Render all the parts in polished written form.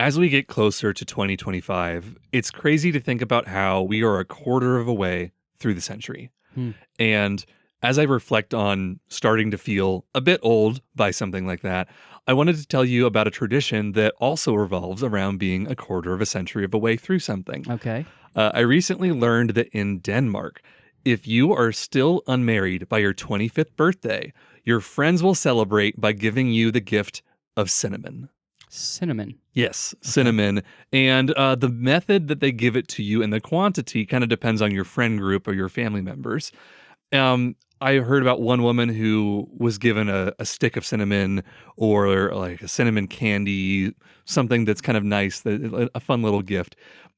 As we get closer to 2025, it's crazy to think about how we are a quarter of a way through the century. Hmm. And as I reflect on starting to feel a bit old by something like that, I wanted to tell you about a tradition that also revolves around being a quarter of a century of a way through something. Okay. I recently learned that in Denmark, if you are still unmarried by your 25th birthday, your friends will celebrate by giving you the gift of cinnamon. Cinnamon. Yes, cinnamon. And the method that they give it to you and the quantity kind of depends on your friend group or your family members. I heard about one woman who was given a stick of cinnamon or like a cinnamon candy, something that's kind of nice, a fun little gift.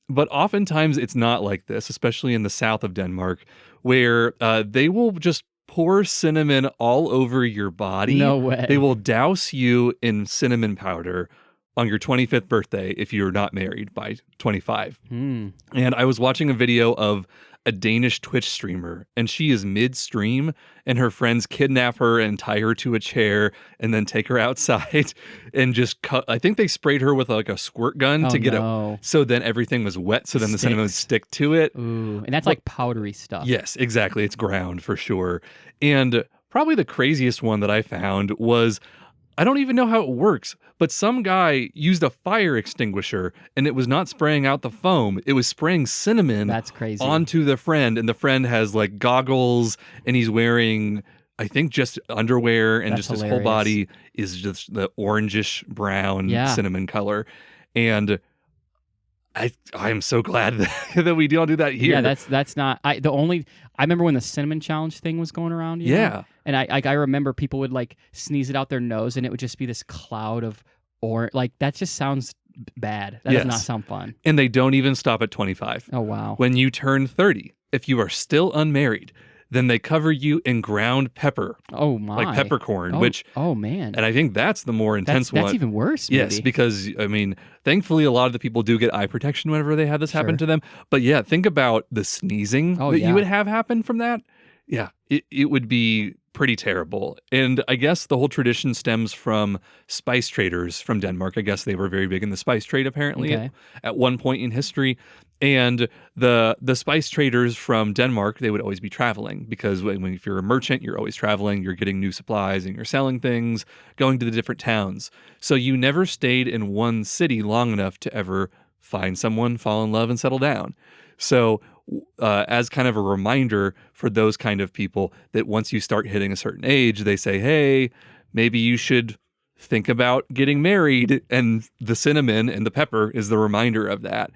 But oftentimes it's not like this, especially in the south of Denmark, where they will just pour cinnamon all over your body. No way. They will douse you in cinnamon powder on your 25th birthday if you're not married by 25. Hmm. And I was watching a video of a Danish Twitch streamer, and she is midstream, and her friends kidnap her and tie her to a chair and then take her outside and just cut. I think they sprayed her with like a squirt gun to get it. So then everything was wet, so then the cinnamon would stick to it. Ooh, and that's like powdery stuff. Yes, exactly. It's ground for sure. And probably the craziest one that I found was, I don't even know how it works, but some guy used a fire extinguisher and it was not spraying out the foam. It was spraying cinnamon That's crazy. onto the friend. And the friend has like goggles and he's wearing, I think, just underwear, and That's just his whole hilarious. body is just the orangish brown cinnamon color. And I'm so glad that we don't do that here. Yeah, that's not. I remember when the cinnamon challenge thing was going around. You know? And I remember people would like sneeze it out their nose, and it would just be this cloud of orange. Like that just sounds bad. That does not sound fun. And they don't even stop at 25. Oh wow. When you turn 30, if you are still unmarried, then they cover you in ground pepper. Oh my. Like peppercorn, Oh man. And I think that's the more intense one. That's even worse. Maybe. Yes, because I mean, thankfully a lot of the people do get eye protection whenever they have this happen to them. But yeah, think about the sneezing that you would have happen from that. Yeah, it would be pretty terrible. And I guess the whole tradition stems from spice traders from Denmark. I guess they were very big in the spice trade apparently at one point in history. And the spice traders from Denmark, they would always be traveling, because if you're a merchant, you're always traveling, you're getting new supplies and you're selling things, going to the different towns. So you never stayed in one city long enough to ever find someone, fall in love, and settle down. So as kind of a reminder for those kind of people that once you start hitting a certain age, they say, hey, maybe you should think about getting married. And the cinnamon and the pepper is the reminder of that.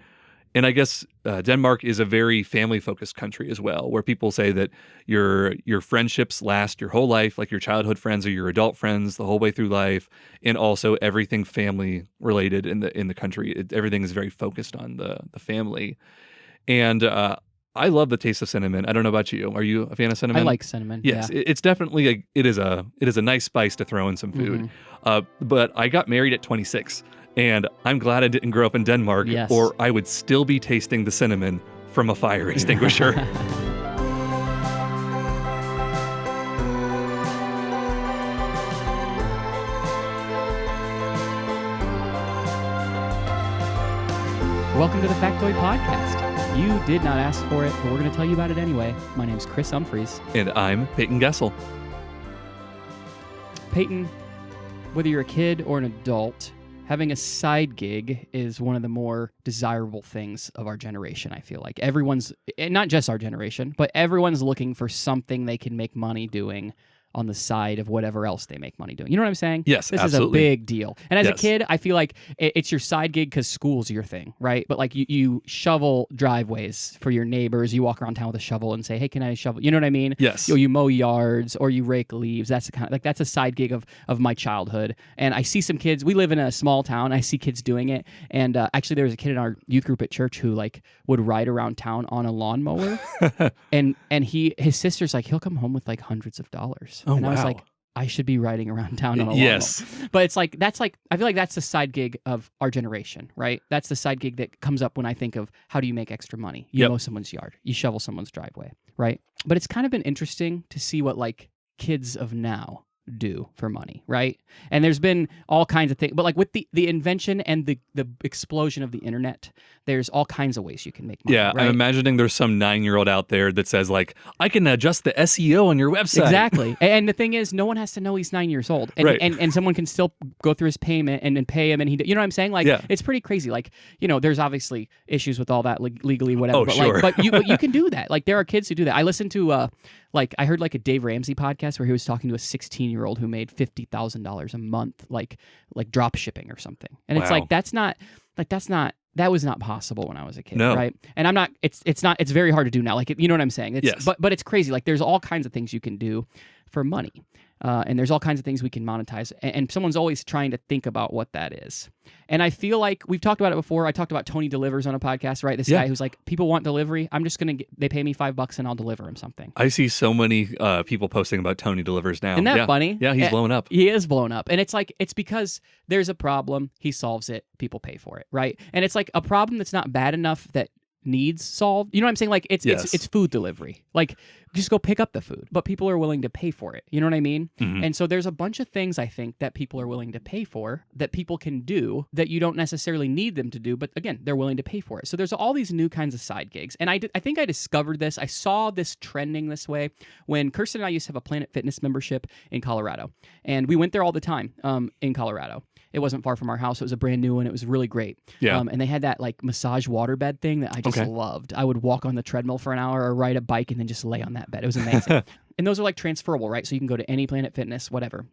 And I guess Denmark is a very family-focused country as well, where people say that your friendships last your whole life, like your childhood friends or your adult friends, the whole way through life, and also everything family-related in the country. Everything is very focused on the family. And I love the taste of cinnamon. I don't know about you. Are you a fan of cinnamon? I like cinnamon. Yes, it's definitely it is a nice spice to throw in some food. But I got married at 26. And I'm glad I didn't grow up in Denmark, or I would still be tasting the cinnamon from a fire extinguisher. Welcome to the Factoid Podcast. You did not ask for it, but we're going to tell you about it anyway. My name's Chris Humphreys. And I'm Payton Gessel. Payton, whether you're a kid or an adult, having a side gig is one of the more desirable things of our generation, I feel like. Everyone's, and not just our generation, but everyone's looking for something they can make money doing on the side of whatever else they make money doing. You know what I'm saying? Yes, this absolutely. is a big deal. And as a kid, I feel like it's your side gig because school's your thing, right? But like you shovel driveways for your neighbors. You walk around town with a shovel and say, hey, can I shovel? You know what I mean? Yes. You mow yards or you rake leaves. That's the kind of, like that's a side gig of my childhood. And I see some kids. We live in a small town. I see kids doing it. And actually, there was a kid in our youth group at church who like would ride around town on a lawnmower. and his sister's like, he'll come home with like hundreds of dollars. Oh, and I was wow. like, I should be riding around town on a lawnmower. But it's like, I feel like that's the side gig of our generation, right? That's the side gig that comes up when I think of how do you make extra money? You mow someone's yard, you shovel someone's driveway, right? But it's kind of been interesting to see what like kids of now do for money, right? And there's been all kinds of things, but like with the invention and the explosion of the internet, there's all kinds of ways you can make money. Yeah, right? I'm imagining there's some 9-year-old out there that says like, I can adjust the SEO on your website. Exactly. And the thing is, no one has to know he's 9 years old, and Right. and someone can still go through his payment and pay him, and you know what I'm saying? Like, it's pretty crazy. Like, there's obviously issues with all that legally, whatever. Oh, but sure. but you can do that. Like, there are kids who do that. I listened to I heard like a Dave Ramsey podcast where he was talking to a 16-year-old who made $50,000 a month, like drop shipping or something. And it's Wow. like that was not possible when I was a kid, No. right? And I'm not. It's very hard to do now. Like, you know what I'm saying? Yes. But it's crazy. Like, there's all kinds of things you can do for money, and there's all kinds of things we can monetize. And someone's always trying to think about what that is. And I feel like we've talked about it before. I talked about Tony Delivers on a podcast, right? This guy who's like, people want delivery. I'm just they pay me $5 and I'll deliver them something. I see so many people posting about Tony Delivers now. Isn't that funny? Yeah, he's blown up. He is blown up. And it's like, it's because there's a problem, he solves it, people pay for it, right? And it's like a problem that's not bad enough that needs solved. You know what I'm saying? Like, it's food delivery. Like, just go pick up the food, but people are willing to pay for it. You know what I mean? Mm-hmm. And so there's a bunch of things, I think, that people are willing to pay for, that people can do, that you don't necessarily need them to do, but again, they're willing to pay for it. So there's all these new kinds of side gigs. And I think I discovered this. I saw this trending this way when Kirsten and I used to have a Planet Fitness membership in Colorado. And we went there all the time in Colorado. It wasn't far from our house. It was a brand new one. It was really great. Yeah. And they had that like massage waterbed thing that I just loved. I would walk on the treadmill for an hour or ride a bike and then just lay on that bed. It was amazing. And those are like transferable, right? So you can go to any Planet Fitness, whatever.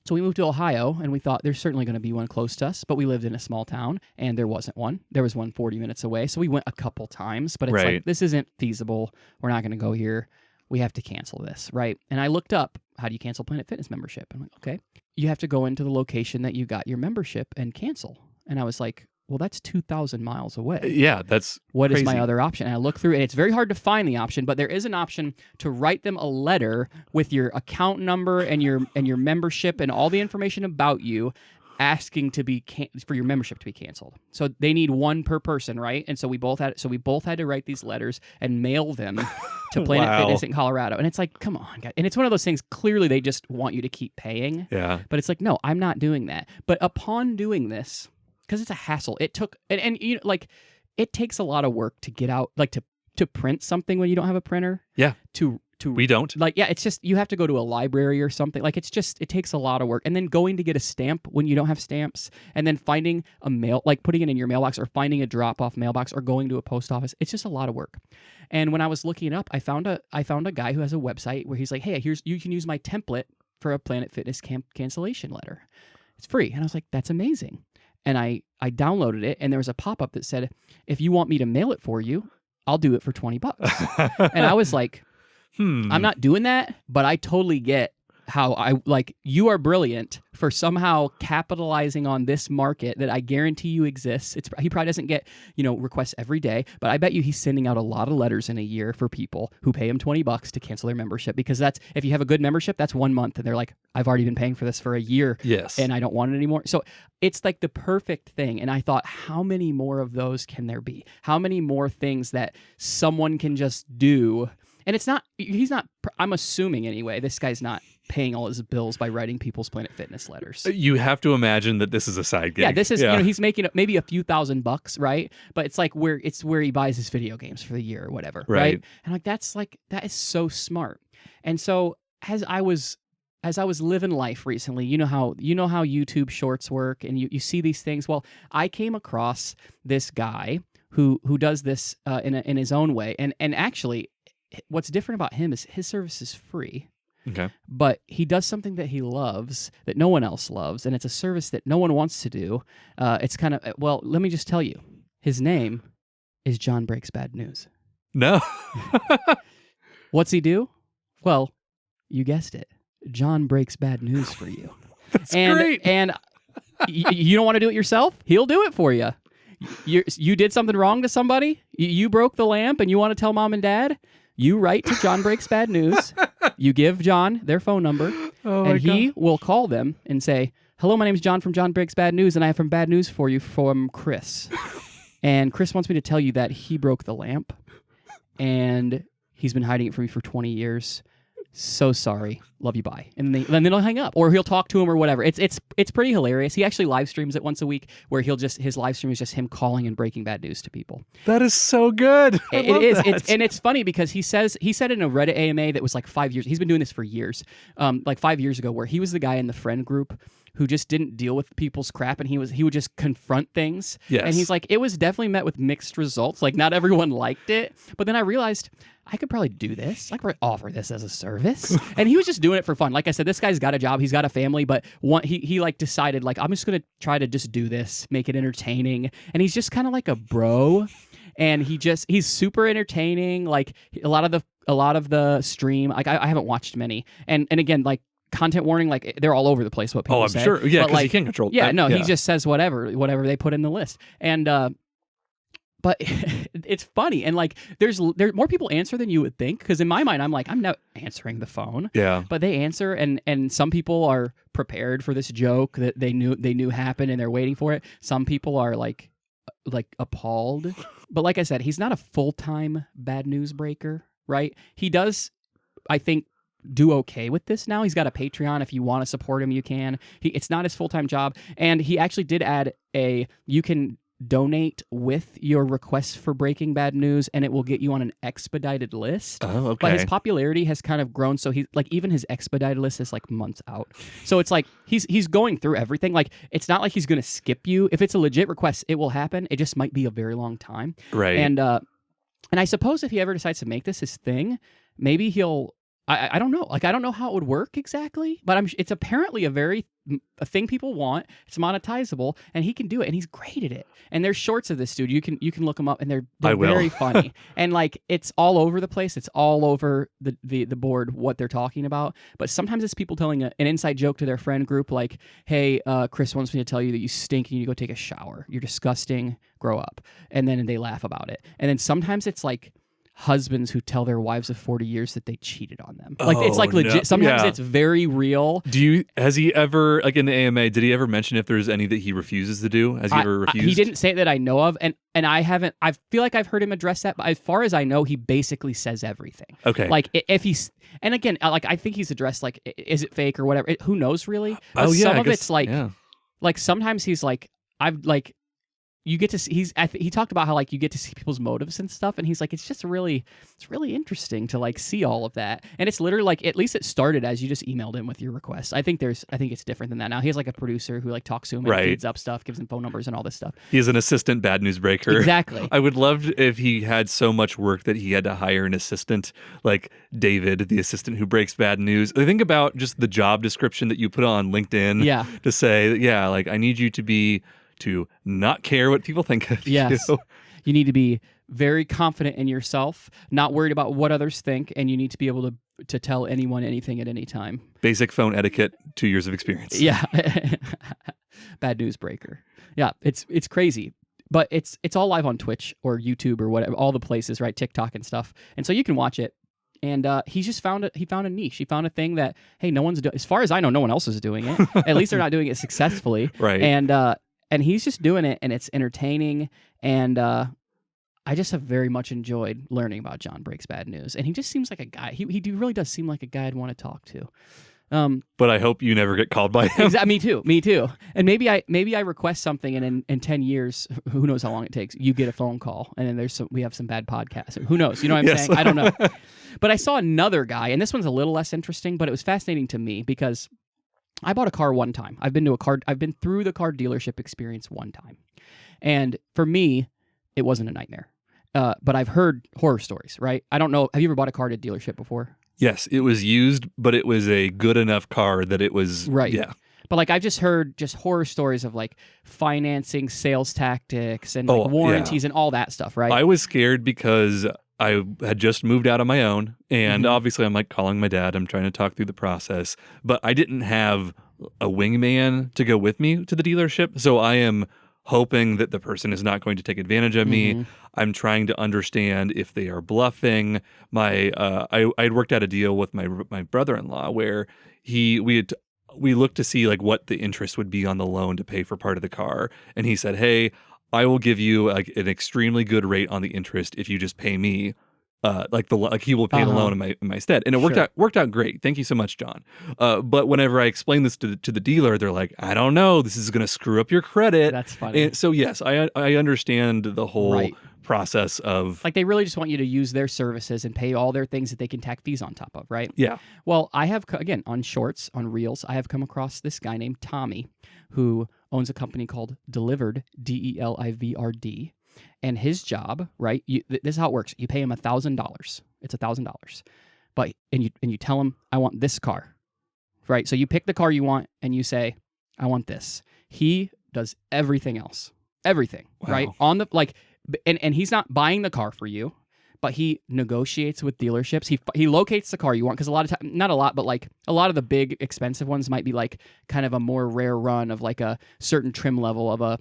So we moved to Ohio, and we thought there's certainly going to be one close to us, but we lived in a small town, and there wasn't one. There was one 40 minutes away. So we went a couple times, but it's like, this isn't feasible. We're not going to go here. We have to cancel this, right? And I looked up, how do you cancel Planet Fitness membership? I'm like, okay. You have to go into the location that you got your membership and cancel. And I was like, well, that's 2,000 miles away. Yeah, that's What crazy. is my other option? And I look through it, and it's very hard to find the option, but there is an option to write them a letter with your account number and your membership and all the information about you, asking to be for your membership to be canceled. So they need one per person, right? And so we both had to write these letters and mail them to Planet Fitness in Colorado. And it's like, come on, guys. And it's one of those things, clearly they just want you to keep paying. Yeah. But it's like, no, I'm not doing that. But upon doing this, because it's a hassle, it took and you know, like, it takes a lot of work to get out, like to print something when you don't have a printer. Yeah. We don't. Like, yeah, it's just, you have to go to a library or something. Like, it takes a lot of work. And then going to get a stamp when you don't have stamps, and then finding a mail, like putting it in your mailbox or finding a drop-off mailbox or going to a post office. It's just a lot of work. And when I was looking it up, I found a guy who has a website where he's like, hey, you can use my template for a Planet Fitness cancellation letter. It's free. And I was like, that's amazing. And I downloaded it, and there was a pop-up that said, if you want me to mail it for you, I'll do it for $20. And I was like, I'm not doing that, but I totally get how you are brilliant for somehow capitalizing on this market that I guarantee you exists. He probably doesn't get, requests every day, but I bet you he's sending out a lot of letters in a year for people who pay him $20 to cancel their membership, because if you have a good membership, that's 1 month, and they're like, I've already been paying for this for a year. Yes. And I don't want it anymore. So it's like the perfect thing. And I thought, how many more of those can there be? How many more things that someone can just do? And I'm assuming anyway, this guy's not paying all his bills by writing people's Planet Fitness letters. You have to imagine that this is a side gig. Yeah, this is, he's making maybe a few $1,000, right? But it's like where he buys his video games for the year or whatever, right? And that is so smart. And so as I was living life recently, you know how YouTube Shorts work, and you see these things. Well, I came across this guy who does this in his own way, and actually, what's different about him is his service is free. Okay. But he does something that he loves that no one else loves, and it's a service that no one wants to do. It's kind of, well, let me just tell you, his name is John Breaks Bad News. No. What's he do? Well, you guessed it. John breaks bad news for you. That's great. And you don't want to do it yourself? He'll do it for you. You did something wrong to somebody? You broke the lamp and you want to tell mom and dad? You write to John Breaks Bad News. You give John their phone number, and he will call them and say, hello, my name is John from John Breaks Bad News, and I have some bad news for you from Chris. And Chris wants me to tell you that he broke the lamp, and he's been hiding it from me for 20 years. so sorry, love you, bye, and then they'll hang up, or he'll talk to him or whatever. It's pretty hilarious. He actually live streams it once a week, where his live stream is just him calling and breaking bad news to people. That is so good. It is, and it's funny because he said in a Reddit AMA that was like 5 years. He's been doing this for years, like 5 years ago, where he was the guy in the friend group who just didn't deal with people's crap, and he would just confront things. Yes. And he's like, it was definitely met with mixed results. Like, not everyone liked it, but then I realized I could probably do this. I could probably offer this as a service. And he was just doing it for fun. Like I said, this guy's got a job. He's got a family, but he like decided, like, I'm just going to try to just do this, make it entertaining. And he's just kind of like a bro. And he's super entertaining. Like a lot of the stream, like I haven't watched many. And again, like, content warning, like they're all over the place. What people I'm say. sure. Yeah, because like, he can't control. Yeah, that. no, he just says whatever they put in the list. And but it's funny, and like there more people answer than you would think, because in my mind I'm like, I'm not answering the phone. Yeah. But they answer, and some people are prepared for this joke that they knew happened and they're waiting for it. Some people are like appalled. But like I said, he's not a full-time bad news breaker, right? He does, I think, do okay with this now. He's got a Patreon. If you want to support him, you can. It's not his full-time job, and he actually did add you can donate with your requests for breaking bad news, and it will get you on an expedited list. Oh, okay. But his popularity has kind of grown, so he's like, even his expedited list is like months out. So it's like he's going through everything. Like, it's not like he's going to skip you. If it's a legit request, it will happen. It just might be a very long time. Right. And I suppose if he ever decides to make this his thing, maybe he'll. I don't know. Like, I don't know how it would work exactly, but it's apparently a thing people want. It's monetizable, and he can do it, and he's great at it. And there's shorts of this dude. You can look them up, and they're very funny. And like, it's all over the place. It's all over the board what they're talking about. But sometimes it's people telling an inside joke to their friend group, like, "Hey, Chris wants me to tell you that you stink and you need to go take a shower. You're disgusting. Grow up." And then they laugh about it. And then sometimes it's like husbands who tell their wives of 40 years that they cheated on them. Like, it's like legit. No. Sometimes it's very real. Has he ever, like in the AMA, did he ever mention if there's any that he refuses to do? Has he ever refused? He didn't say that I know of, and I haven't. I feel like I've heard him address that, but as far as I know, he basically says everything. Okay. Like, if he's, and again, like, I think he's addressed, like, is it fake or whatever? Who knows, really? But some of it's like, like sometimes he's like, I've like, you get to see, he talked about how, like, you get to see people's motives and stuff, and he's like, it's really interesting to, like, see all of that. And it's literally like, at least it started as you just emailed him with your request. I think it's different than that now. He has like a producer who like talks to him and feeds up stuff, gives him phone numbers and all this stuff. He is an assistant bad news breaker. Exactly. I would love if he had so much work that he had to hire an assistant, like David, the assistant who breaks bad news. I think about just the job description that you put on LinkedIn to say, like, I need you to not care what people think of you. You need to be very confident in yourself, not worried about what others think, and you need to be able to tell anyone anything at any time. Basic phone etiquette, 2 years of experience. Yeah. Bad news breaker. Yeah, it's crazy. But it's all live on Twitch or YouTube or whatever, all the places, right? TikTok and stuff. And so you can watch it. And he just found a niche. He found a thing that, hey, no one's doing. As far as I know, no one else is doing it. At least they're not doing it successfully. Right. And he's just doing it, and it's entertaining, and I just have very much enjoyed learning about John Breaks Bad News. And he just seems like a guy. He really does seem like a guy I'd want to talk to. But I hope you never get called by him. Me too. And maybe I request something, and in 10 years, who knows how long it takes, you get a phone call, and then we have some bad podcasts. Who knows? You know what I'm saying? I don't know. But I saw another guy, and this one's a little less interesting, but it was fascinating to me because I bought a car one time. I've been through the car dealership experience one time. And for me, it wasn't a nightmare. But I've heard horror stories, right? I don't know. Have you ever bought a car at a dealership before? Yes, it was used, but it was a good enough car that it was... Right. Yeah. But like, I've just heard horror stories of like financing, sales tactics, and like warranties and all that stuff, right? I was scared because I had just moved out on my own, and obviously I'm like calling my dad. I'm trying to talk through the process, but I didn't have a wingman to go with me to the dealership. So I am hoping that the person is not going to take advantage of me. I'm trying to understand if they are bluffing. I had worked out a deal with my brother-in-law where we looked to see like what the interest would be on the loan to pay for part of the car, and he said, "Hey, I will give you like an extremely good rate on the interest if you just pay me like he will pay the loan in my stead, and it worked out great. Thank you so much, John. But whenever I explain this to the dealer, they're like, I don't know, this is going to screw up your credit. That's funny. And so yes, I understand the whole process of like they really just want you to use their services and pay all their things that they can tack fees on top of, right? Yeah. Well, I have again on shorts, on reels, I have come across this guy named Tommy who owns a company called Delivered, DELIVRD. And his job, right? This is how it works. You pay him $1,000. It's $1,000, but and you tell him, I want this car, right? So you pick the car you want, and you say, I want this. He does everything else, everything, right? On the and he's not buying the car for you, but he negotiates with dealerships. He locates the car you want because a lot of time, not a lot, but like a lot of the big expensive ones might be like kind of a more rare run of like a certain trim level of a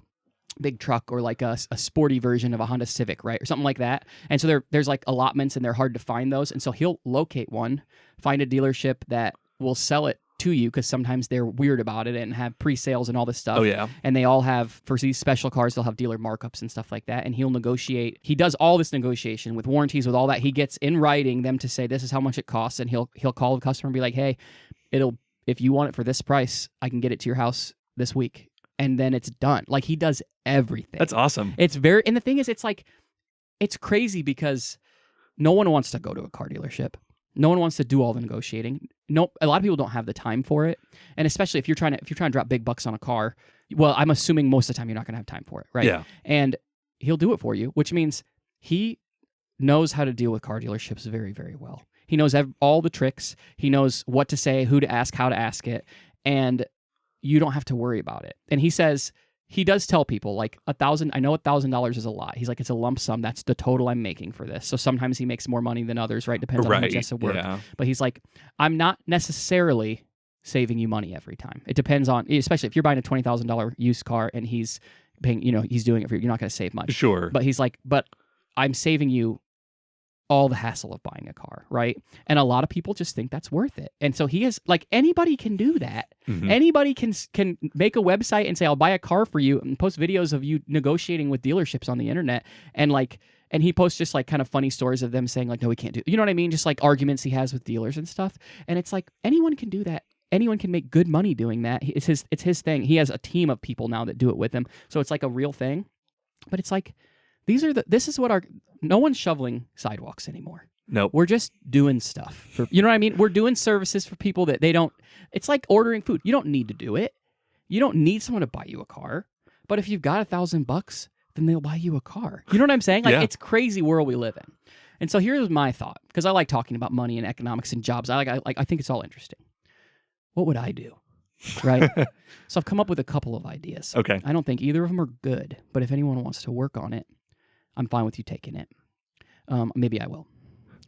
big truck or like a sporty version of a Honda Civic, right? Or something like that. And so there's like allotments and they're hard to find those. And so he'll locate one, find a dealership that will sell it to you because sometimes they're weird about it and have pre-sales and all this stuff. Oh, yeah. And they all have, for these special cars, they'll have dealer markups and stuff like that. And he'll negotiate. He does all this negotiation with warranties, with all that. He gets in writing them to say, this is how much it costs. And he'll call the customer and be like, hey, if you want it for this price, I can get it to your house this week. And then it's done. Like he does everything. That's awesome. And the thing is, it's crazy because no one wants to go to a car dealership. No one wants to do all the negotiating. No, a lot of people don't have the time for it. And especially if you're trying to drop big bucks on a car, well, I'm assuming most of the time you're not going to have time for it, right? Yeah. And he'll do it for you, which means he knows how to deal with car dealerships very, very well. He knows all the tricks. He knows what to say, who to ask, how to ask it. And you don't have to worry about it. And he says, he does tell people like $1,000, I know $1,000 is a lot. He's like, it's a lump sum. That's the total I'm making for this. So sometimes he makes more money than others, right? Depends on how much he has to work. Yeah. But he's like, I'm not necessarily saving you money every time. It depends on, especially if you're buying a $20,000 used car and he's paying, he's doing it for you, you're not going to save much. Sure. But he's like, but I'm saving you all the hassle of buying a car, right? And a lot of people just think that's worth it. And so he is like, anybody can do that. Mm-hmm. Anybody can make a website and say, I'll buy a car for you, and post videos of you negotiating with dealerships on the internet. And he posts just like kind of funny stories of them saying like, no, we can't do, you know what I mean? Just like arguments he has with dealers and stuff. And it's like, anyone can do that. Anyone can make good money doing that. It's his thing. He has a team of people now that do it with him. So it's like a real thing. But it's like, no one's shoveling sidewalks anymore. Nope. We're just doing stuff. You know what I mean? We're doing services for people that they don't, it's like ordering food. You don't need to do it. You don't need someone to buy you a car. But if you've got $1,000, then they'll buy you a car. You know what I'm saying? Like It's crazy world we live in. And so here's my thought, because I like talking about money and economics and jobs. I think it's all interesting. What would I do? Right? So I've come up with a couple of ideas. Okay. I don't think either of them are good, but if anyone wants to work on it, I'm fine with you taking it. Maybe I will.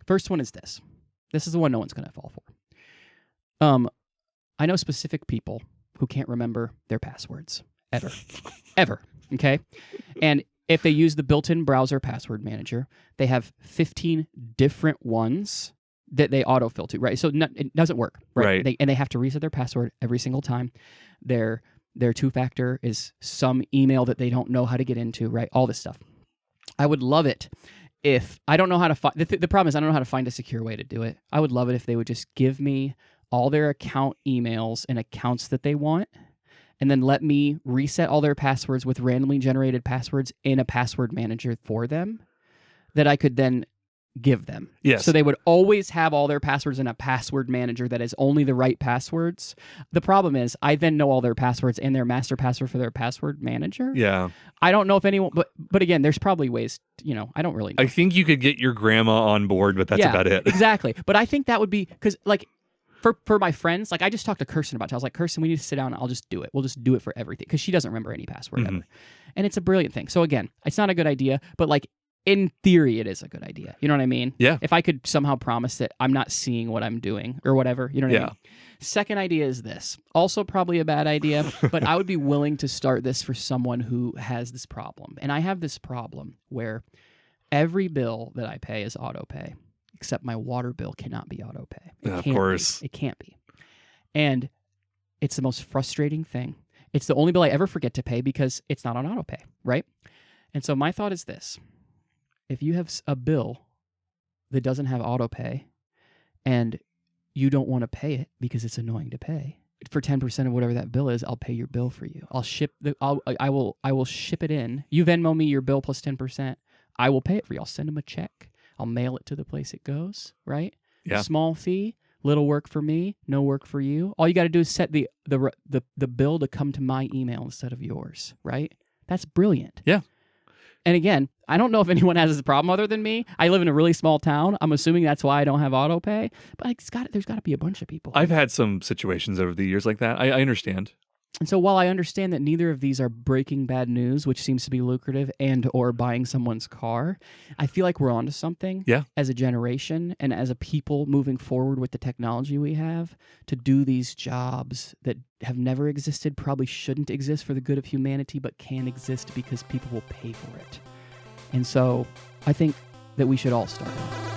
First one is this. This is the one no one's going to fall for. I know specific people who can't remember their passwords. Ever. Ever. Okay? And if they use the built-in browser password manager, they have 15 different ones that they autofill to, right? So it doesn't work, right? They have to reset their password every single time. Their two-factor is some email that they don't know how to get into, right? All this stuff. I would love it if I don't know how to find. The problem is I don't know how to find a secure way to do it. I would love it if they would just give me all their account emails and accounts that they want, and then let me reset all their passwords with randomly generated passwords in a password manager for them that I could then give them. Yes. So they would always have all their passwords in a password manager that is only the right passwords. The problem is I then know all their passwords and their master password for their password manager. Yeah. I don't know if anyone, but again, there's probably ways, I don't really know. I think you could get your grandma on board, but that's about it. Exactly. But I think that would be, because like for my friends, like I just talked to Kirsten about it. I was like, Kirsten, we need to sit down and I'll just do it. We'll just do it for everything, because she doesn't remember any password ever. And it's a brilliant thing. So again, it's not a good idea, but like, in theory, it is a good idea. You know what I mean? Yeah. If I could somehow promise that I'm not seeing what I'm doing or whatever, you know what I mean? Second idea is this. Also probably a bad idea, but I would be willing to start this for someone who has this problem. And I have this problem where every bill that I pay is auto pay, except my water bill cannot be auto pay. Of course. It can't be. And it's the most frustrating thing. It's the only bill I ever forget to pay because it's not on auto pay, right? And so my thought is this. If you have a bill that doesn't have auto pay, and you don't want to pay it because it's annoying to pay. For 10% of whatever that bill is, I'll pay your bill for you. I will ship it in. You Venmo me your bill plus 10%. I will pay it for you. I'll send them a check. I'll mail it to the place it goes, right? Yeah. Small fee, little work for me, no work for you. All you got to do is set the bill to come to my email instead of yours, right? That's brilliant. Yeah. And again, I don't know if anyone has this problem other than me. I live in a really small town. I'm assuming that's why I don't have auto pay. But there's got to be a bunch of people. I've had some situations over the years like that. I understand. And so while I understand that neither of these are breaking bad news, which seems to be lucrative, and or buying someone's car, I feel like we're onto something as a generation and as a people moving forward with the technology we have to do these jobs that have never existed, probably shouldn't exist for the good of humanity, but can exist because people will pay for it. And so I think that we should all start off.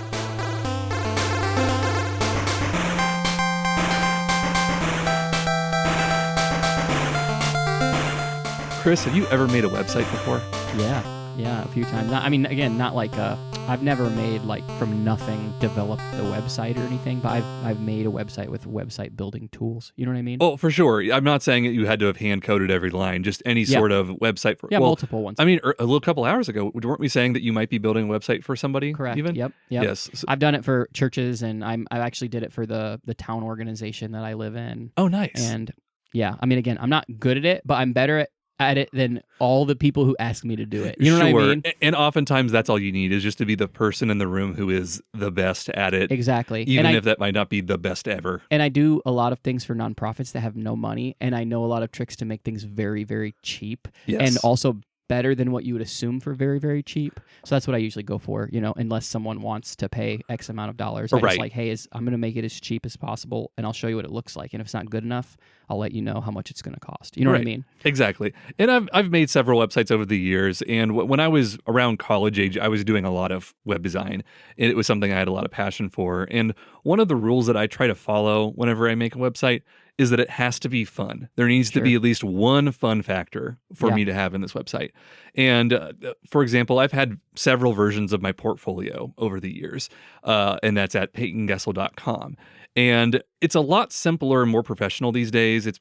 Chris, have you ever made a website before? Yeah, a few times. Not like I've never made like from nothing developed a website or anything, but I've made a website with website building tools. You know what I mean? Oh, for sure. I'm not saying that you had to have hand coded every line, just any sort of website. Multiple ones. I mean, a little couple hours ago, weren't we saying that you might be building a website for somebody? Correct. Even? Yep. Yes. I've done it for churches, and I actually did it for the town organization that I live in. Oh, nice. And yeah, I mean, again, I'm not good at it, but I'm better at it than all the people who ask me to do it. You know what I mean? And oftentimes that's all you need is just to be the person in the room who is the best at it. Exactly. Even if that might not be the best ever. And I do a lot of things for nonprofits that have no money, and I know a lot of tricks to make things very, very cheap. Yes. And also better than what you would assume for very, very cheap. So that's what I usually go for, unless someone wants to pay X amount of dollars. I'm just like, hey, I'm going to make it as cheap as possible, and I'll show you what it looks like. And if it's not good enough, I'll let you know how much it's going to cost. You know what I mean? Exactly. And I've made several websites over the years. And when I was around college age, I was doing a lot of web design. And it was something I had a lot of passion for. And one of the rules that I try to follow whenever I make a website is that it has to be fun. There needs to be at least one fun factor for me to have in this website. And for example, I've had several versions of my portfolio over the years, and that's at paytongessel.com. And it's a lot simpler and more professional these days. It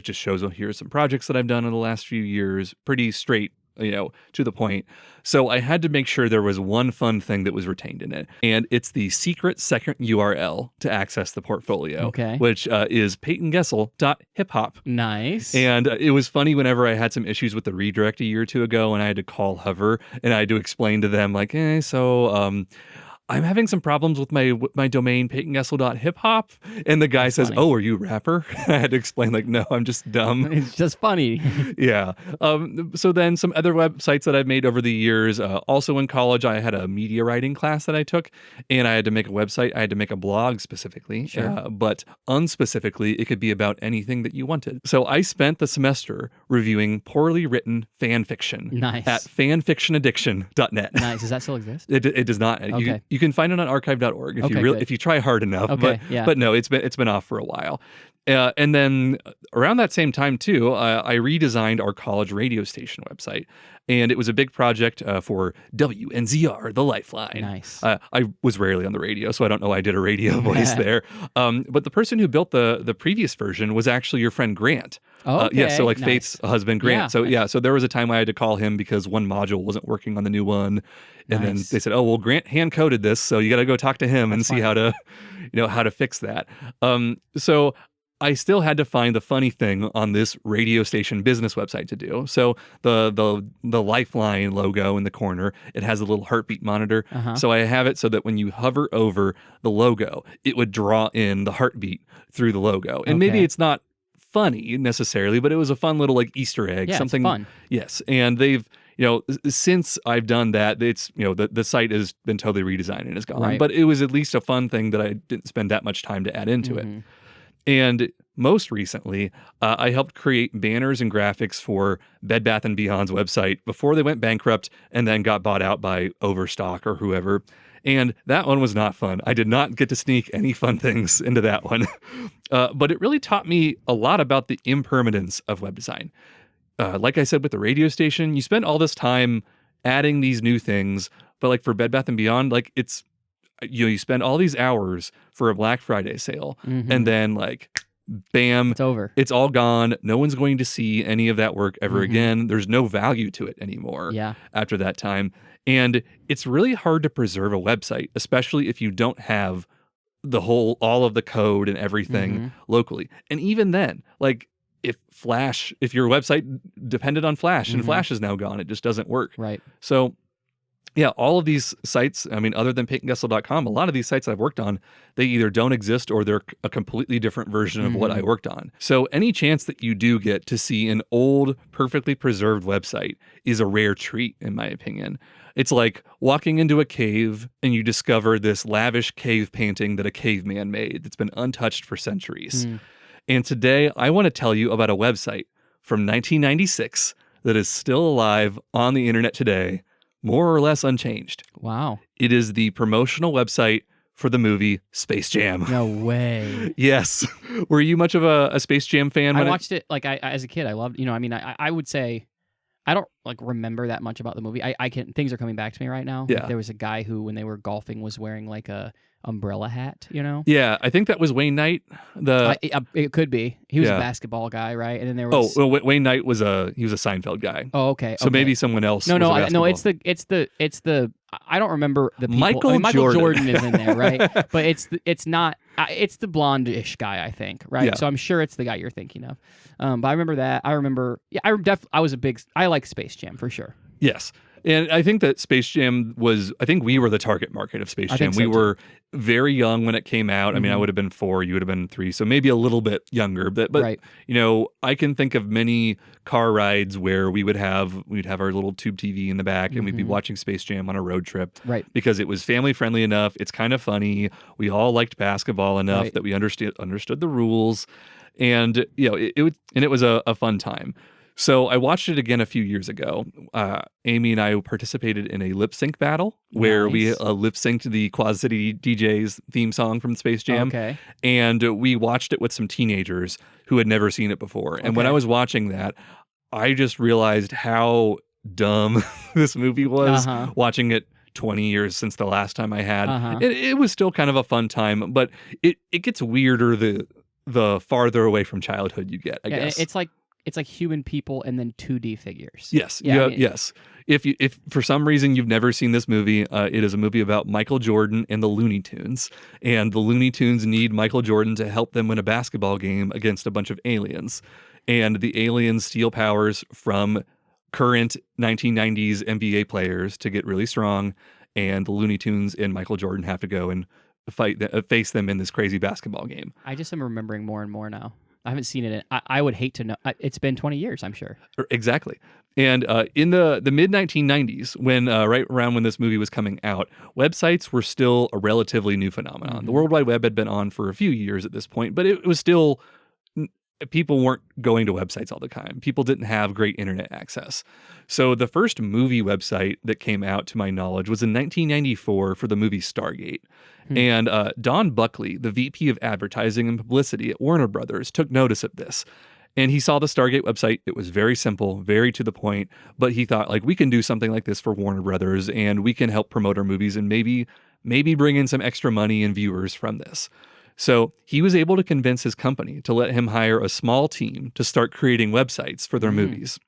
just shows, here's some projects that I've done in the last few years, pretty straight, to the point. So I had to make sure there was one fun thing that was retained in it. And it's the secret second URL to access the portfolio, which is paytongessel.hiphop. Nice. And it was funny whenever I had some issues with the redirect a year or two ago, and I had to call Hover, and I had to explain to them, like, I'm having some problems with my domain, paytongessel.hiphop. And the guy says, "Oh, are you a rapper?" I had to explain, like, no, I'm just dumb. It's just funny. Yeah. So then some other websites that I've made over the years, also in college, I had a media writing class that I took, and I had to make a website. I had to make a blog specifically, but unspecifically, it could be about anything that you wanted. So I spent the semester reviewing poorly written fan fiction at fanfictionaddiction.net. Nice. Does that still exist? It does not. Okay. You can find it on archive.org if you try hard enough. Okay, but no, it's been off for a while. And then around that same time too, I redesigned our college radio station website, and it was a big project for WNZR, the Lifeline. Nice. I was rarely on the radio, so I don't know why I did a radio voice there. But the person who built the previous version was actually your friend Grant. So like Faith's husband Grant. So there was a time I had to call him because one module wasn't working on the new one, and then they said, "Oh well, Grant hand coded this, so you got to go talk to him and see how to, how to fix that." So I still had to find the funny thing on this radio station business website to do. So the Lifeline logo in the corner, it has a little heartbeat monitor. So I have it so that when you hover over the logo, it would draw in the heartbeat through the logo. And maybe it's not funny necessarily, but it was a fun little like Easter egg. Something it's fun. Yes. And they've, since I've done that, it's, the site has been totally redesigned and is gone. Right. But it was at least a fun thing that I didn't spend that much time to add into it. And most recently, I helped create banners and graphics for Bed Bath & Beyond's website before they went bankrupt and then got bought out by Overstock or whoever. And that one was not fun. I did not get to sneak any fun things into that one. But it really taught me a lot about the impermanence of web design. Like I said with the radio station, you spend all this time adding these new things, but like for Bed Bath & Beyond, like you spend all these hours for a Black Friday sale, and then like, bam, it's over. It's all gone. No one's going to see any of that work ever again. There's no value to it anymore after that time. And it's really hard to preserve a website, especially if you don't have all of the code and everything locally. And even then, like, if your website depended on Flash and Flash is now gone, it just doesn't work. Right. So yeah, all of these sites, I mean, other than PaytonGessel.com, a lot of these sites I've worked on, they either don't exist or they're a completely different version of what I worked on. So any chance that you do get to see an old, perfectly preserved website is a rare treat, in my opinion. It's like walking into a cave and you discover this lavish cave painting that a caveman made that's been untouched for centuries. And today I want to tell you about a website from 1996 that is still alive on the internet today, more or less unchanged. Wow. It is the promotional website for the movie Space Jam. No way. Yes. Were you much of a Space Jam fan? I watched it like I as a kid. I loved, I would say I don't like remember that much about the movie. I can things are coming back to me right now. Yeah. Like, there was a guy who, when they were golfing, was wearing like a umbrella hat, Yeah, I think that was Wayne Knight. It could be. He was a basketball guy, right? And then there was Wayne Knight was a Seinfeld guy. Oh, okay. So maybe someone else. No, it's the I don't remember the people. Michael Jordan is in there, right? But it's not. It's the blonde-ish guy, I think, right? Yeah. So I'm sure it's the guy you're thinking of. But I remember that. I remember. Yeah, I like Space Jam for sure. Yes. And I think that Space Jam I think we were the target market of Space Jam. We were very young when it came out. I mean, I would have been 4, you would have been 3, so maybe a little bit younger. But right. I can think of many car rides where we'd have our little tube TV in the back and we'd be watching Space Jam on a road trip. Right. Because it was family friendly enough. It's kind of funny. We all liked basketball enough that we understood the rules. And it was a fun time. So I watched it again a few years ago. Amy and I participated in a lip sync battle where we lip synced the Quad City DJs theme song from Space Jam. Okay. And we watched it with some teenagers who had never seen it before. And when I was watching that, I just realized how dumb this movie was, watching it 20 years since the last time I had. It was still kind of a fun time, but it gets weirder the farther away from childhood you get, I guess. It's like human people and then 2D figures. Yes. Yes. If for some reason you've never seen this movie, it is a movie about Michael Jordan and the Looney Tunes. And the Looney Tunes need Michael Jordan to help them win a basketball game against a bunch of aliens. And the aliens steal powers from current 1990s NBA players to get really strong. And the Looney Tunes and Michael Jordan have to go and face them in this crazy basketball game. I just am remembering more and more now. I haven't seen it. I would hate to know. It's been 20 years, I'm sure. Exactly. And in the mid-1990s, when right around when this movie was coming out, websites were still a relatively new phenomenon. The World Wide Web had been on for a few years at this point, but it was still, people weren't going to websites all the time. People didn't have great internet access. So the first movie website that came out, to my knowledge, was in 1994 for the movie Stargate. And Don Buckley, the VP of Advertising and Publicity at Warner Brothers, took notice of this. And he saw the Stargate website. It was very simple, very to the point. But he thought, like, we can do something like this for Warner Brothers, and we can help promote our movies and maybe bring in some extra money and viewers from this. So he was able to convince his company to let him hire a small team to start creating websites for their movies.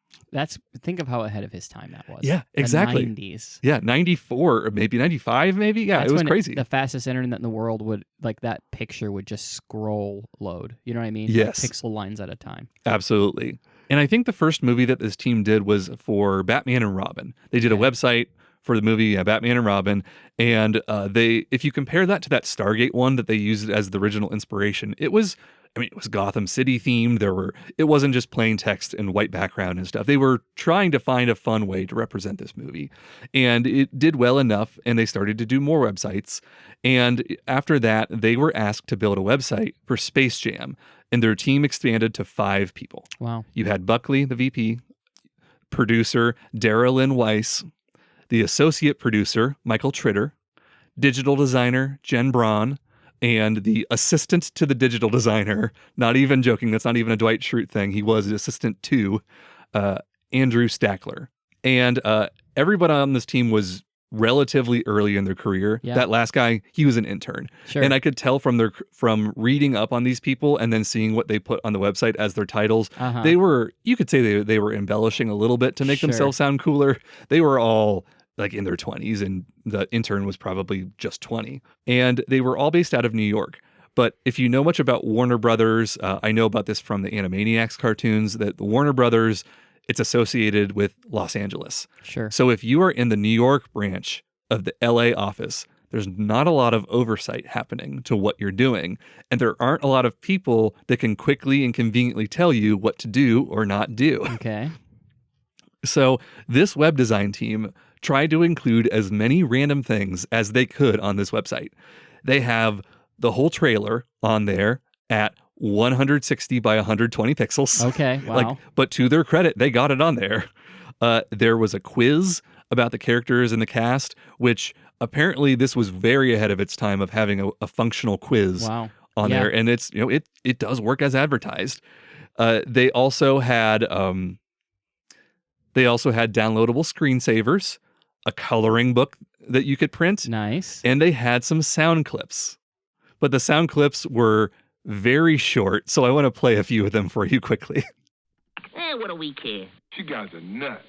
Think of how ahead of his time that was. Yeah, exactly. The 90s. Yeah, 94 or maybe 95 maybe. Yeah, it was crazy. The fastest internet in the world would, like, that picture would just scroll load. You know what I mean? Yes. Like pixel lines at a time. Absolutely. And I think the first movie that this team did was for Batman and Robin. They did a website for the movie Batman and Robin, and if you compare that to that Stargate one that they used as the original inspiration, it was Gotham City themed. It wasn't just plain text and white background and stuff. They were trying to find a fun way to represent this movie, and it did well enough, and they started to do more websites. And after that, they were asked to build a website for Space Jam, and their team expanded to 5 people. Wow. You had Buckley, the VP, producer Dara Lynn Weiss, the associate producer, Michael Tritter, digital designer, Jen Braun, and the assistant to the digital designer, not even joking, that's not even a Dwight Schrute thing, he was the assistant to Andrew Stackler. And everybody on this team was relatively early in their career. Yeah. That last guy, he was an intern. Sure. And I could tell from reading up on these people and then seeing what they put on the website as their titles, you could say they were embellishing a little bit to make themselves sound cooler. They were all like in their 20s, and the intern was probably just 20. And they were all based out of New York. But if you know much about Warner Brothers, I know about this from the Animaniacs cartoons, that the Warner Brothers, it's associated with Los Angeles. Sure. So if you are in the New York branch of the LA office, there's not a lot of oversight happening to what you're doing. And there aren't a lot of people that can quickly and conveniently tell you what to do or not do. Okay. So this web design team tried to include as many random things as they could on this website. They have the whole trailer on there at 160 by 120 pixels. Okay, wow. But to their credit, they got it on there. There was a quiz about the characters in the cast, which apparently this was very ahead of its time of having a functional quiz on there. And it's, it does work as advertised. They also had downloadable screensavers, a coloring book that you could print. Nice. And they had some sound clips. But the sound clips were very short, so I want to play a few of them for you quickly. What do we care? You guys are nuts.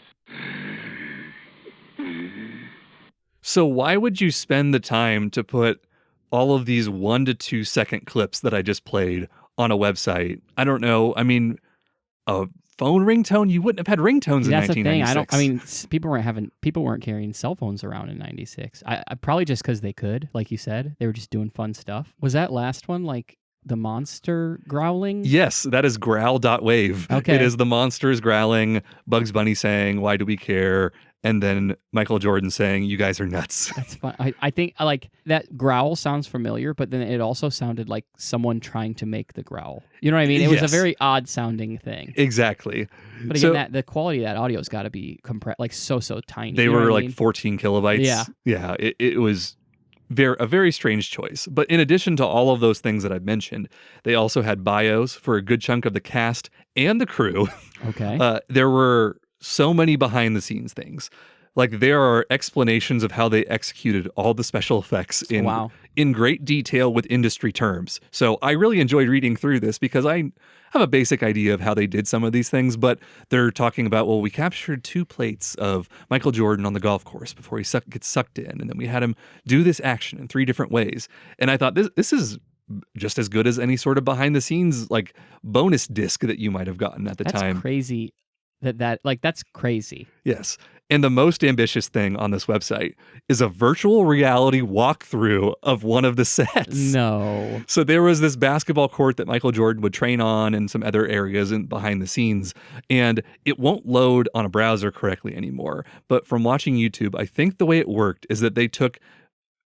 So why would you spend the time to put all of these 1 to 2 second clips that I just played on a website? I don't know. I mean, a phone ringtone? You wouldn't have had ringtones in 1996. That's the thing. People weren't carrying cell phones around in 96. I probably just because they could, like you said. They were just doing fun stuff. Was that last one like the monster growling? Yes, that is growl.wave. Okay. It is the monsters growling, Bugs Bunny saying, "Why do we care?" And then Michael Jordan saying, "You guys are nuts." That's fun. I think like that growl sounds familiar, but then it also sounded like someone trying to make the growl. You know what I mean? It was a very odd sounding thing. Exactly. But again, the quality of that audio has got to be compressed, like so tiny. They were like 14 kilobytes. Yeah. Yeah. It was a very strange choice. But in addition to all of those things that I've mentioned, they also had bios for a good chunk of the cast and the crew. Okay. There were so many behind the scenes things. Like there are explanations of how they executed all the special effects in great detail with industry terms. So I really enjoyed reading through this because I have a basic idea of how they did some of these things, but they're talking about, well, we captured 2 plates of Michael Jordan on the golf course before he gets sucked in, and then we had him do this action in 3 different ways. And I thought this is just as good as any sort of behind the scenes like bonus disc that you might have gotten at the time. That's crazy. That's crazy. Yes. And the most ambitious thing on this website is a virtual reality walkthrough of one of the sets. No. So there was this basketball court that Michael Jordan would train on and some other areas behind the scenes. And it won't load on a browser correctly anymore. But from watching YouTube, I think the way it worked is that they took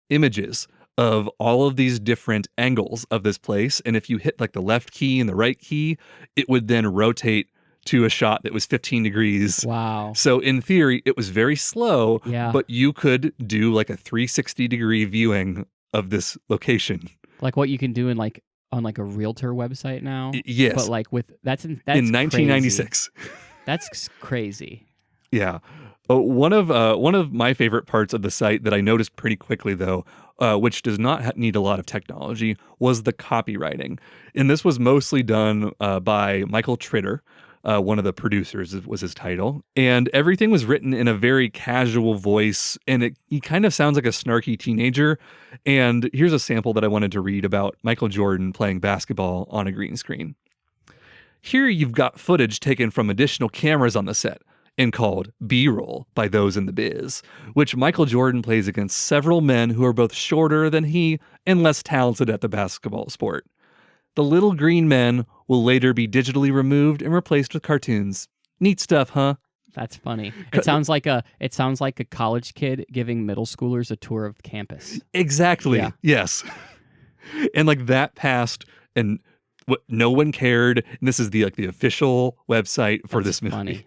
images of all of these different angles of this place. And if you hit like the left key and the right key, it would then rotate to a shot that was 15 degrees. Wow. So in theory, it was very slow, Yeah. but you could do like a 360-degree viewing of this location. Like what you can do on a realtor website now. Yes. But like that's in 1996. Crazy. That's crazy. Yeah. One of my favorite parts of the site that I noticed pretty quickly, though, which does not need a lot of technology, was the copywriting. And this was mostly done by Michael Tritter. One of the producers was his title. And everything was written in a very casual voice, and he kind of sounds like a snarky teenager. And here's a sample that I wanted to read about Michael Jordan playing basketball on a green screen. Here you've got footage taken from additional cameras on the set and called B-roll by those in the biz, which Michael Jordan plays against several men who are both shorter than he and less talented at the basketball sport. The little green men will later be digitally removed and replaced with cartoons. Neat stuff, huh? That's funny. It sounds like a college kid giving middle schoolers a tour of campus. Exactly. Yeah. Yes. And like that passed, and no one cared. And this is the official website for this movie. Funny.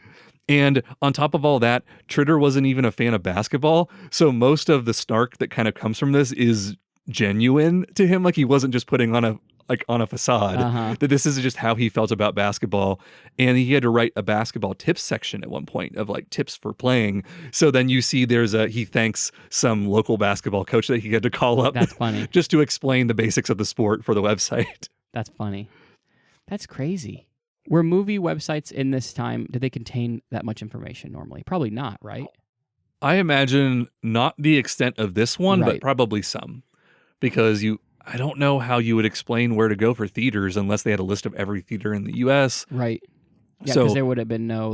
And on top of all that, Tritter wasn't even a fan of basketball, so most of the snark that kind of comes from this is genuine to him. Like he wasn't just putting on like on a facade, that this is just how he felt about basketball. And he had to write a basketball tips section at one point of like tips for playing. So then you see he thanks some local basketball coach that he had to call up. That's funny. Just to explain the basics of the sport for the website. That's funny. That's crazy. Were movie websites in this time, did they contain that much information normally? Probably not, right? I imagine not the extent of this one, Right. but probably some. Because I don't know how you would explain where to go for theaters unless they had a list of every theater in the U.S. Right. Yeah, So- because there would have been no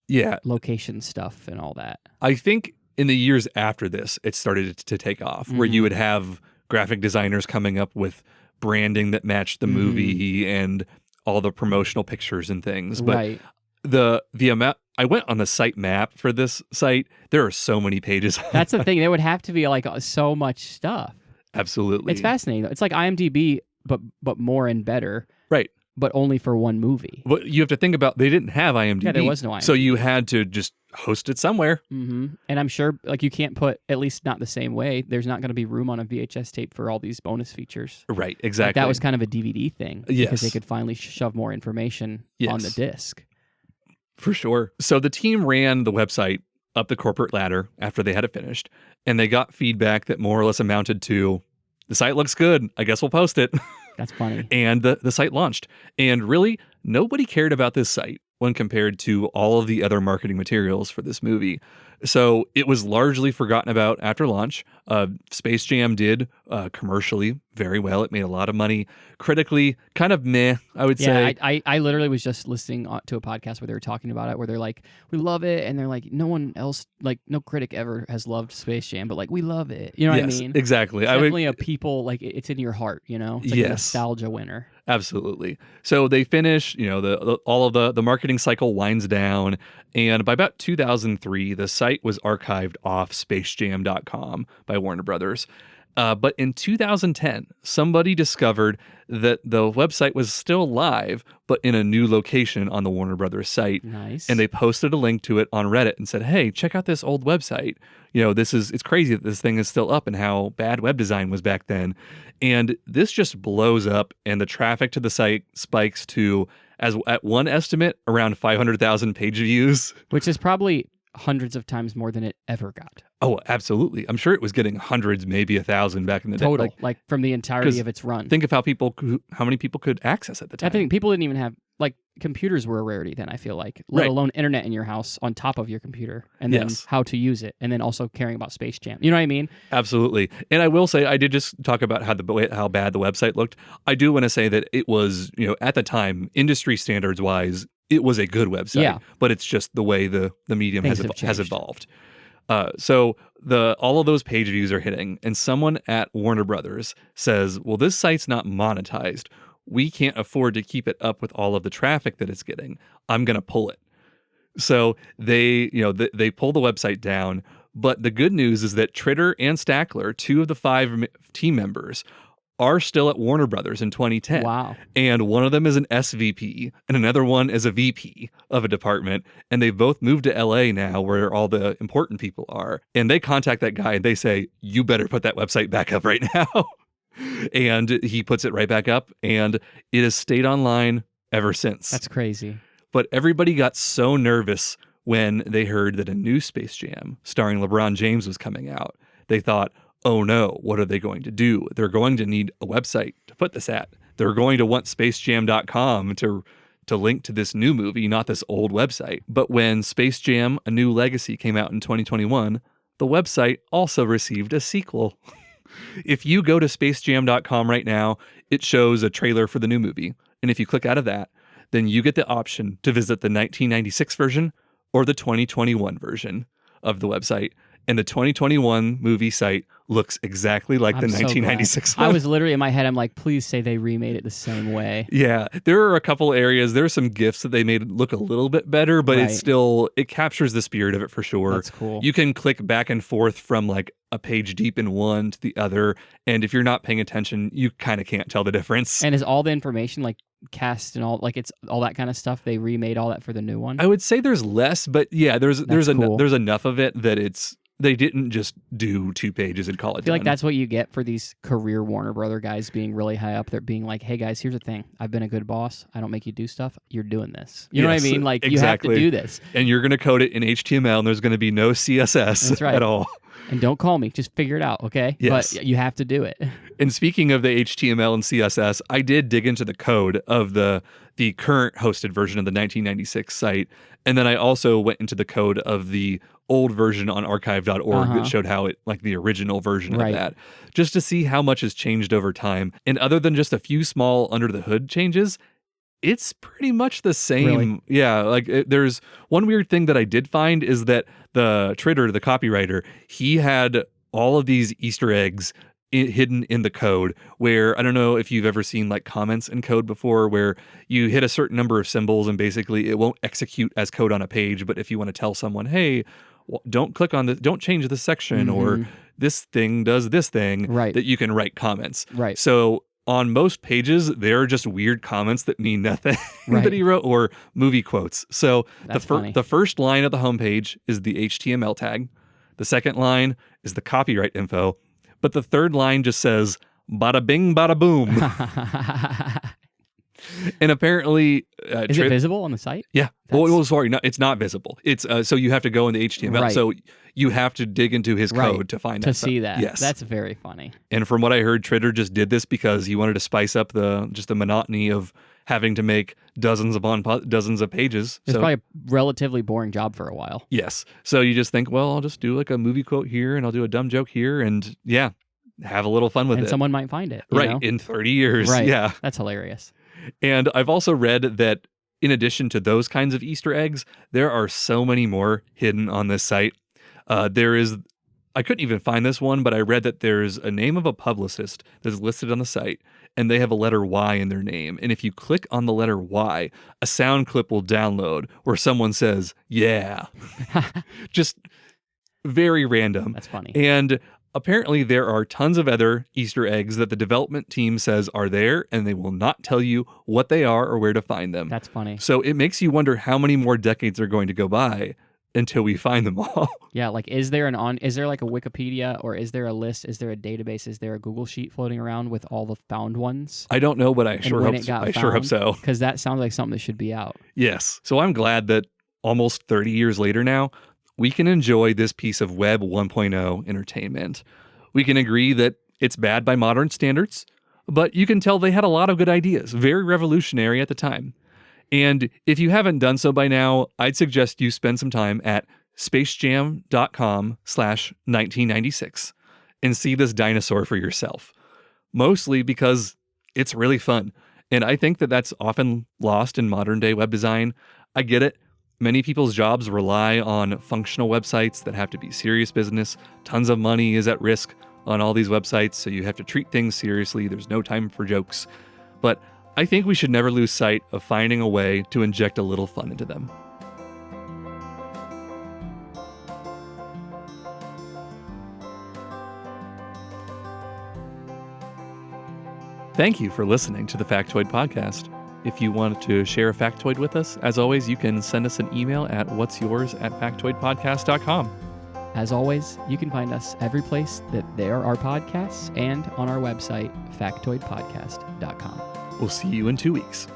Yeah, location stuff and all that. I think in the years after this, it started to take off, where you would have graphic designers coming up with branding that matched the movie and all the promotional pictures and things. But Right. the amount, I went on the site map for this site. There are so many pages. That's the thing. There would have to be like so much stuff. Absolutely. It's fascinating. It's like IMDb, but more and better, Right. but only for one movie. But you have to think about, they didn't have IMDb. Yeah, there was no IMDb. So you had to just host it somewhere. Mm-hmm. And I'm sure, like, you can't put, at least not the same way, there's not going to be room on a VHS tape for all these bonus features. Right, Like, exactly. that was kind of a DVD thing. Yes. Because they could finally shove more information on the Yes. disc. For sure. So the team ran the website up the corporate ladder after they had it finished, and they got feedback that more or less amounted to, the site looks good, I guess we'll post it. That's funny. And the site launched. And really, nobody cared about this site when compared to all of the other marketing materials for this movie. So it was largely forgotten about after launch. Space Jam did commercially very well. It made a lot of money. Critically, kind of meh, I would say. I literally was just listening to a podcast where they were talking about it, where they're like, we love it. And they're like, no one else, like, no critic ever has loved Space Jam, but like, we love it. You know what I mean? Exactly. It's definitely a people, like, it's in your heart, you know? It's like a Yes. nostalgia winner. Absolutely. So they finish, all of the marketing cycle winds down, and by about 2003, the site was archived off spacejam.com by Warner Brothers. But in 2010, somebody discovered that the website was still live, but in a new location on the Warner Brothers site. Nice. And they posted a link to it on Reddit and said, hey, check out this old website. It's crazy that this thing is still up and how bad web design was back then. And this just blows up, and the traffic to the site spikes to, as at one estimate, around 500,000 page views. Which is probably hundreds of times more than it ever got. Oh, absolutely. I'm sure it was getting hundreds, maybe 1,000 back in the Total, day. like from the entirety of its run. Think of how many people could access at the time. I think people didn't even have, like, computers were a rarity then, I feel like, let Right. alone internet in your house on top of your computer, and then Yes. how to use it, and then also caring about Space Jam. You know what I mean? Absolutely. And I will say, I did just talk about how bad the website looked. I do want to say that it was, at the time, industry standards wise, it was a good website. Yeah. But it's just the way the medium Things has have changed. evolved. So all of those page views are hitting, and someone at Warner Brothers says, well, this site's not monetized. We can't afford to keep it up with all of the traffic that it's getting. I'm going to pull it. So they pull the website down. But the good news is that Tritter and Stackler, 2 of the 5 team members, are still at Warner Brothers in 2010. Wow. And one of them is an SVP and another one is a VP of a department. And they've both moved to LA now, where all the important people are. And they contact that guy and they say, you better put that website back up right now. And he puts it right back up, and it has stayed online ever since. That's crazy. But everybody got so nervous when they heard that a new Space Jam starring LeBron James was coming out. They thought, oh no, what are they going to do? They're going to need a website to put this at. They're going to want spacejam.com to link to this new movie, not this old website. But when Space Jam: A New Legacy came out in 2021, the website also received a sequel. If you go to spacejam.com right now, it shows a trailer for the new movie. And if you click out of that, then you get the option to visit the 1996 version or the 2021 version of the website. And the 2021 movie site looks exactly like the I'm so 1996 glad. one. I was literally in my head, I'm like, please say they remade it the same way. Yeah, there are a couple areas. There are some GIFs that they made look a little bit better, but Right. it captures the spirit of it for sure. That's cool. You can click back and forth from like a page deep in one to the other. And if you're not paying attention, you kind of can't tell the difference. And is all the information, like, cast and all, like, it's all that kind of stuff, they remade all that for the new one? I would say there's less, but yeah, there's cool. there's enough of it that they didn't just do 2 pages and call it I feel done. like that's what you get for these career Warner Brother guys being really high up. They're being like, hey guys, here's the thing. I've been a good boss. I don't make you do stuff. You're doing this. You know what I mean? Like exactly. You have to do this. And you're going to code it in HTML and there's going to be no CSS That's right. at all. And don't call me. Just figure it out, okay? Yes. But you have to do it. And speaking of the HTML and CSS, I did dig into the code of the current hosted version of the 1996 site. And then I also went into the code of the old version on archive.org that showed how it, like the original version of that, just to see how much has changed over time. And other than just a few small under the hood changes, it's pretty much the same. Really? Yeah, like there's one weird thing that I did find is that the Tritter, the copywriter, he had all of these Easter eggs hidden in the code where, I don't know if you've ever seen like comments in code before where you hit a certain number of symbols and basically it won't execute as code on a page. But if you want to tell someone, hey, don't click on this, don't change this section, or this thing does this thing, that you can write comments. Right. So on most pages, there are just weird comments that mean nothing that he wrote, or movie quotes. So the first line of the homepage is the HTML tag. The second line is the copyright info. But the third line just says, bada bing, bada boom. And apparently... is it visible on the site? Yeah. Well, sorry, no, it's not visible. It's so you have to go into HTML. So you have to dig into his code to find that to see that. Yes. That's very funny. And from what I heard, Tritter just did this because he wanted to spice up the monotony of having to make dozens upon dozens of pages. It's probably a relatively boring job for a while. Yes. So you just think, well, I'll just do like a movie quote here and I'll do a dumb joke here and have a little fun with it. And someone might find it. Right. You know? In 30 years. Right. Yeah. That's hilarious. And I've also read that in addition to those kinds of Easter eggs, there are so many more hidden on this site. I couldn't even find this one, but I read that there's a name of a publicist that's listed on the site, and they have a letter Y in their name. And if you click on the letter Y, a sound clip will download where someone says, yeah. Just very random. That's funny. And apparently there are tons of other Easter eggs that the development team says are there, and they will not tell you what they are or where to find them. That's funny. So it makes you wonder how many more decades are going to go by until we find them all. Yeah, like is there like a Wikipedia, or is there a list? Is there a database? Is there a Google sheet floating around with all the found ones? I don't know, but I sure hope so. Because that sounds like something that should be out. Yes. So I'm glad that almost 30 years later now, we can enjoy this piece of Web 1.0 entertainment. We can agree that it's bad by modern standards, but you can tell they had a lot of good ideas, very revolutionary at the time. And if you haven't done so by now, I'd suggest you spend some time at spacejam.com/1996 and see this dinosaur for yourself. Mostly because it's really fun. And I think that that's often lost in modern day web design. I get it. Many people's jobs rely on functional websites that have to be serious business. Tons of money is at risk on all these websites, so you have to treat things seriously. There's no time for jokes. But I think we should never lose sight of finding a way to inject a little fun into them. Thank you for listening to the Factoid Podcast. If you want to share a factoid with us, as always, you can send us an email at whatsyours@factoidpodcast.com. As always, you can find us every place that there are podcasts and on our website, factoidpodcast.com. We'll see you in 2 weeks.